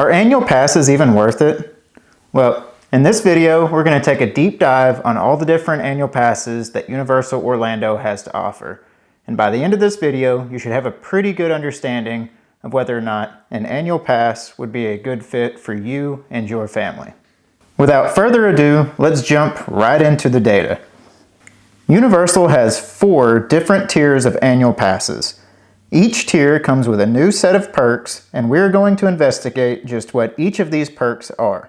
Are annual passes even worth it? Well, in this video, we're going to take a deep dive on all the different annual passes that Universal Orlando has to offer. And by the end of this video, you should have a pretty good understanding of whether or not an annual pass would be a good fit for you and your family. Without further ado, let's jump right into the data. Universal has 4 different tiers of annual passes. Each tier comes with a new set of perks, and we're going to investigate just what each of these perks are.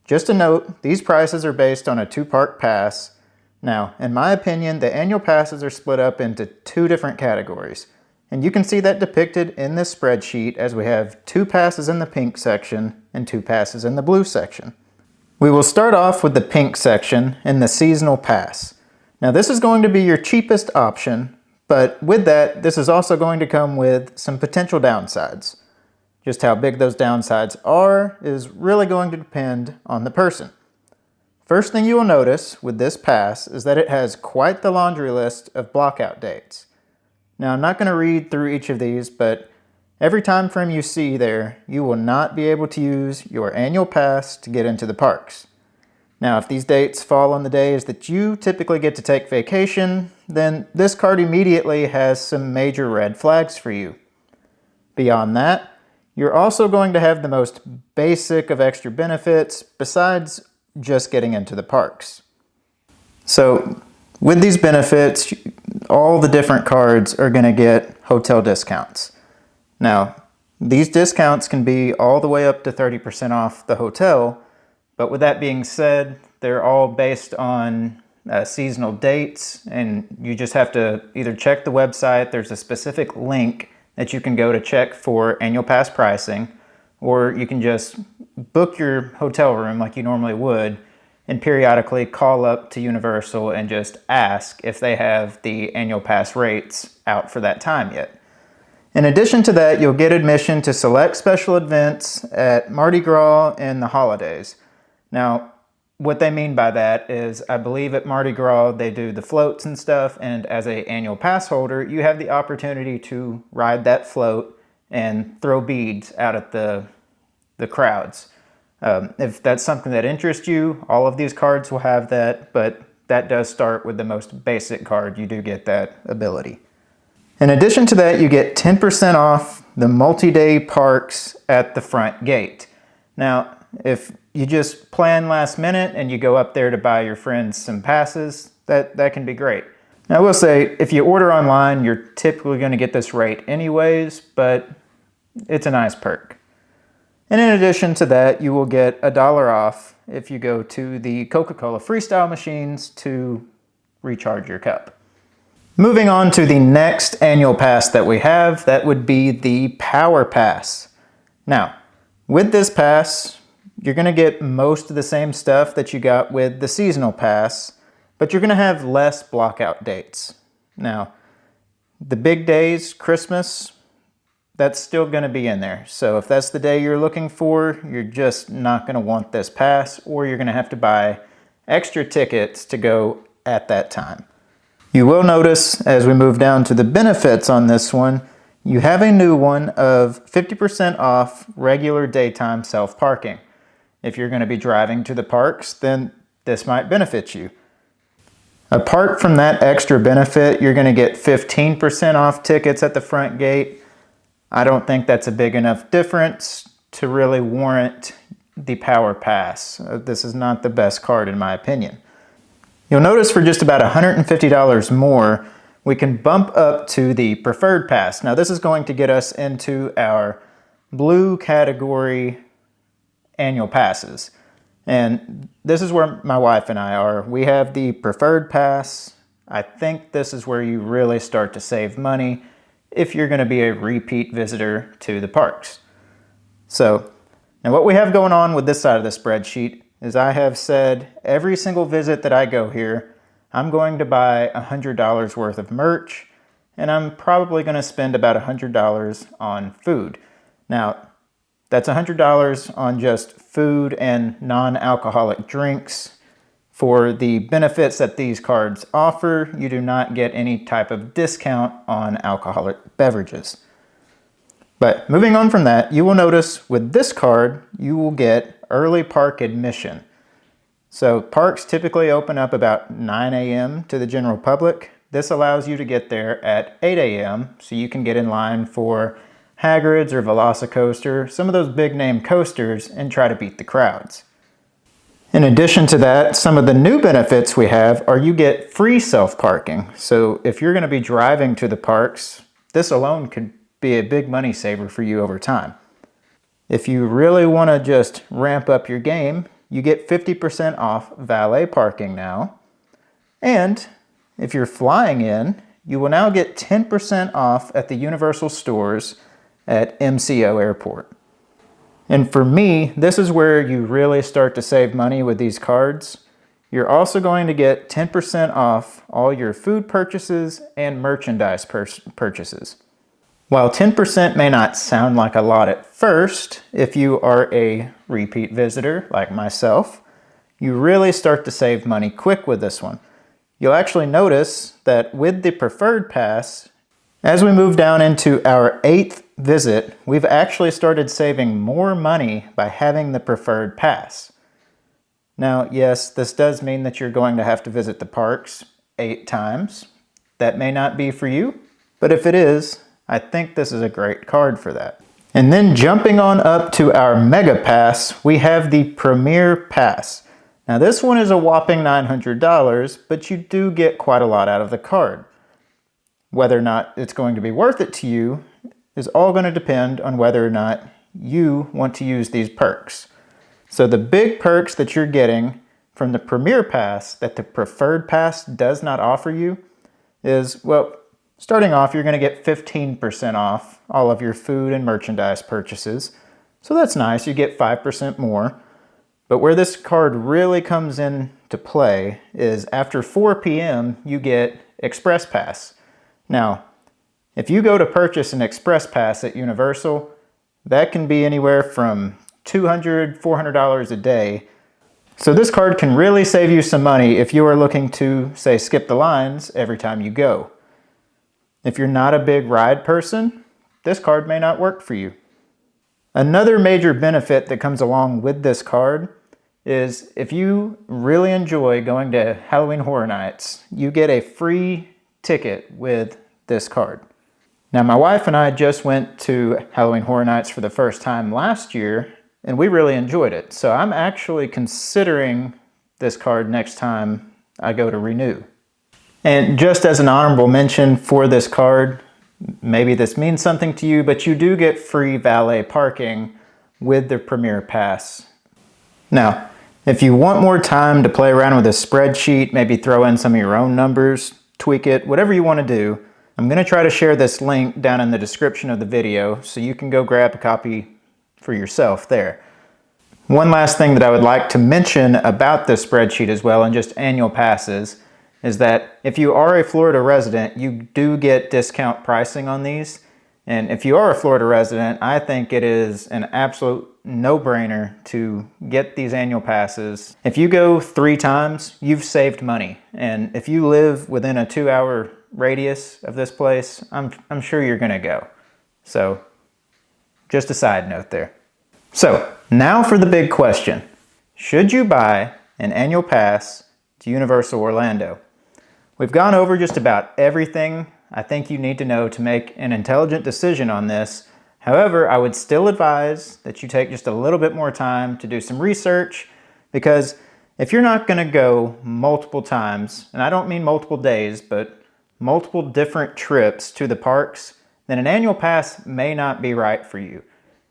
Just a note, these prices are based on a 2-park pass. Now, in my opinion, the annual passes are split up into 2 different categories. And you can see that depicted in this spreadsheet as we have 2 passes in the pink section and 2 passes in the blue section. We will start off with the pink section in the seasonal pass. Now this is going to be your cheapest option, but with that, this is also going to come with some potential downsides. Just how big those downsides are is really going to depend on the person. First thing you will notice with this pass is that it has quite the laundry list of blockout dates. Now I'm not going to read through each of these, but every time frame you see there, you will not be able to use your annual pass to get into the parks. Now if these dates fall on the days that you typically get to take vacation, then this card immediately has some major red flags for you. Beyond that, you're also going to have the most basic of extra benefits besides just getting into the parks. So with these benefits, all the different cards are going to get hotel discounts. Now, these discounts can be all the way up to 30% off the hotel, but with that being said, they're all based on seasonal dates, and you just have to either check the website. There's a specific link that you can go to check for annual pass pricing, or you can just book your hotel room like you normally would and periodically call up to Universal and just ask if they have the annual pass rates out for that time yet. In addition to that, you'll get admission to select special events at Mardi Gras and the holidays. Now, what they mean by that is, I believe at Mardi Gras they do the floats and stuff, and as an annual pass holder, you have the opportunity to ride that float and throw beads out at the crowds. If that's something that interests you, all of these cards will have that, but that does start with the most basic card. You do get that ability. In addition to that, you get 10% off the multi-day parks at the front gate. Now, if you just plan last minute and you go up there to buy your friends some passes, that can be great. Now, I will say, if you order online, you're typically going to get this rate anyways, but it's a nice perk. And in addition to that, you will get $1 off if you go to the Coca-Cola Freestyle machines to recharge your cup. Moving on to the next annual pass that we have, that would be the Power Pass. Now, with this pass, you're going to get most of the same stuff that you got with the seasonal pass, but you're going to have less blockout dates. Now, the big days, Christmas, that's still going to be in there. So if that's the day you're looking for, you're just not going to want this pass, or you're going to have to buy extra tickets to go at that time. You will notice as we move down to the benefits on this one, you have a new one of 50% off regular daytime self-parking. If you're going to be driving to the parks, then this might benefit you. Apart from that extra benefit, you're going to get 15% off tickets at the front gate. I don't think that's a big enough difference to really warrant the Power Pass. This is not the best card in my opinion. You'll notice for just about $150 more, we can bump up to the Preferred Pass. Now this is going to get us into our blue category annual passes. And this is where my wife and I are. We have the Preferred Pass. I think this is where you really start to save money if you're going to be a repeat visitor to the parks. So, now what we have going on with this side of the spreadsheet is I have said every single visit that I go here, I'm going to buy $100 worth of merch, and I'm probably going to spend about $100 on food. Now, that's $100 on just food and non-alcoholic drinks. For the benefits that these cards offer, you do not get any type of discount on alcoholic beverages. But moving on from that, you will notice with this card, you will get early park admission. So parks typically open up about 9 a.m. to the general public. This allows you to get there at 8 a.m. so you can get in line for Hagrid's or Velocicoaster, some of those big name coasters, and try to beat the crowds. In addition to that, some of the new benefits we have are you get free self-parking. So if you're going to be driving to the parks, this alone could be a big money saver for you over time. If you really want to just ramp up your game, you get 50% off valet parking now. And if you're flying in, you will now get 10% off at the Universal stores at MCO Airport. And for me, this is where you really start to save money with these cards. You're also going to get 10% off all your food purchases and merchandise purchases. While 10% may not sound like a lot at first, if you are a repeat visitor like myself, you really start to save money quick with this one. You'll actually notice that with the Preferred Pass, as we move down into our 8th visit, we've actually started saving more money by having the Preferred Pass. Now, yes, this does mean that you're going to have to visit the parks 8 times. That may not be for you, but if it is, I think this is a great card for that. And then jumping on up to our Mega Pass, we have the Premier Pass. Now this one is a whopping $900, but you do get quite a lot out of the card. Whether or not it's going to be worth it to you is all going to depend on whether or not you want to use these perks. So the big perks that you're getting from the Premier Pass that the Preferred Pass does not offer you is, well, starting off, you're going to get 15% off all of your food and merchandise purchases. So that's nice, you get 5% more. But where this card really comes into play is after 4 p.m. you get Express Pass. Now, if you go to purchase an Express Pass at Universal, that can be anywhere from $200, $400 a day. So this card can really save you some money if you are looking to, say, skip the lines every time you go. If you're not a big ride person, this card may not work for you. Another major benefit that comes along with this card is if you really enjoy going to Halloween Horror Nights, you get a free ticket with this card. Now, my wife and I just went to Halloween Horror Nights for the first time last year, and we really enjoyed it. So I'm actually considering this card next time I go to renew. And just as an honorable mention for this card, maybe this means something to you, but you do get free valet parking with the Premier Pass. Now, if you want more time to play around with a spreadsheet, maybe throw in some of your own numbers, tweak it, whatever you want to do, I'm going to try to share this link down in the description of the video so you can go grab a copy for yourself there. One last thing that I would like to mention about this spreadsheet as well, and just annual passes, is that if you are a Florida resident, you do get discount pricing on these. And if you are a Florida resident, I think it is an absolute no-brainer to get these annual passes. If you go 3 times, you've saved money. And if you live within a 2-hour radius of this place, I'm sure you're gonna go. So just a side note there. So now for the big question. Should you buy an annual pass to Universal Orlando? We've gone over just about everything I think you need to know to make an intelligent decision on this. However, I would still advise that you take just a little bit more time to do some research, because if you're not going to go multiple times, and I don't mean multiple days, but multiple different trips to the parks, then an annual pass may not be right for you.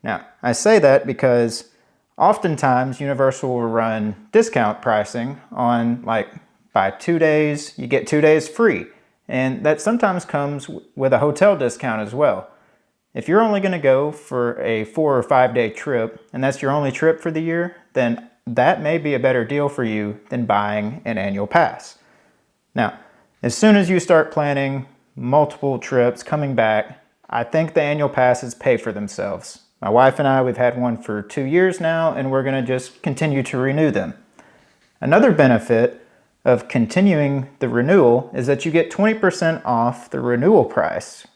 Now, I say that because oftentimes Universal will run discount pricing on, like, buy 2 days, you get 2 days free. And that sometimes comes with a hotel discount as well. If you're only going to go for a 4 or 5 day trip, and that's your only trip for the year, then that may be a better deal for you than buying an annual pass. Now, as soon as you start planning multiple trips coming back, I think the annual passes pay for themselves. My wife and I, we've had one for 2 years now, and we're going to just continue to renew them. Another benefit of continuing the renewal is that you get 20% off the renewal price.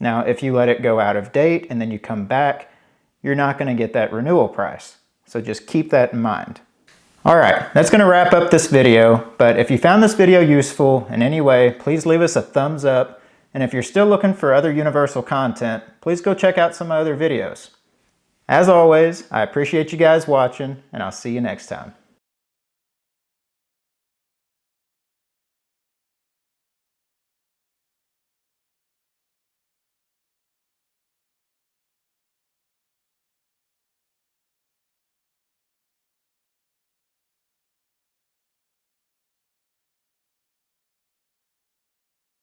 Now, if you let it go out of date and then you come back, you're not going to get that renewal price. So just keep that in mind. All right, that's going to wrap up this video, but if you found this video useful in any way, please leave us a thumbs up. And if you're still looking for other universal content, please go check out some other videos. As always, I appreciate you guys watching, and I'll see you next time.